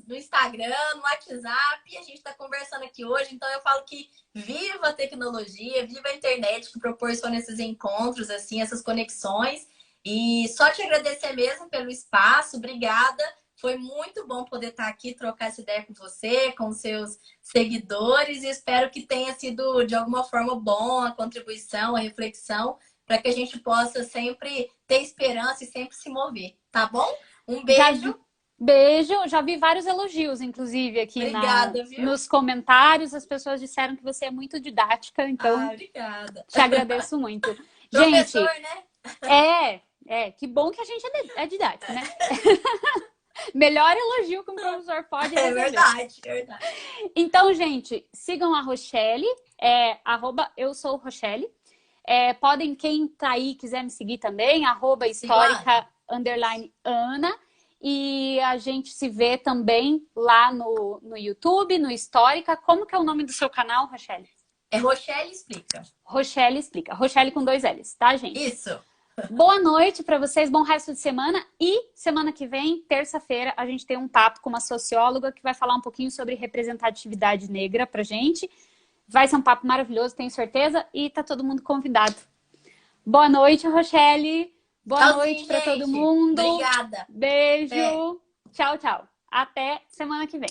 no Instagram, no WhatsApp, e a gente está conversando aqui hoje. Então, eu falo que viva a tecnologia, viva a internet que proporciona esses encontros, assim, essas conexões. E só te agradecer mesmo pelo espaço, obrigada. Foi muito bom poder estar aqui, trocar essa ideia com você, com seus seguidores, e espero que tenha sido de alguma forma bom a contribuição, a reflexão, para que a gente possa sempre ter esperança e sempre se mover, tá bom? Um beijo. Beijo, já vi vários elogios, inclusive, aqui obrigada, nos comentários. As pessoas disseram que você é muito didática, então obrigada. Te agradeço muito. Professor, gente, né? Que bom que a gente é didático, né? Melhor elogio que um professor pode receber. Verdade. Então, gente, sigam a Rochelle, @eu_sou_Rochelle. Podem, quem tá aí quiser me seguir também, @histórica_Ana. E a gente se vê também lá no YouTube, no Histórica. Como que é o nome do seu canal, Rochelle? Rochelle Explica. Rochelle Explica. Rochelle com 2 L's, tá, gente? Isso. Boa noite para vocês, bom resto de semana. E semana que vem, terça-feira, a gente tem um papo com uma socióloga que vai falar um pouquinho sobre representatividade negra pra gente. Vai ser um papo maravilhoso, tenho certeza. E tá todo mundo convidado. Boa noite, Rochelle. Boa noite para todo mundo. Obrigada. Beijo. Tchau, tchau. Até semana que vem.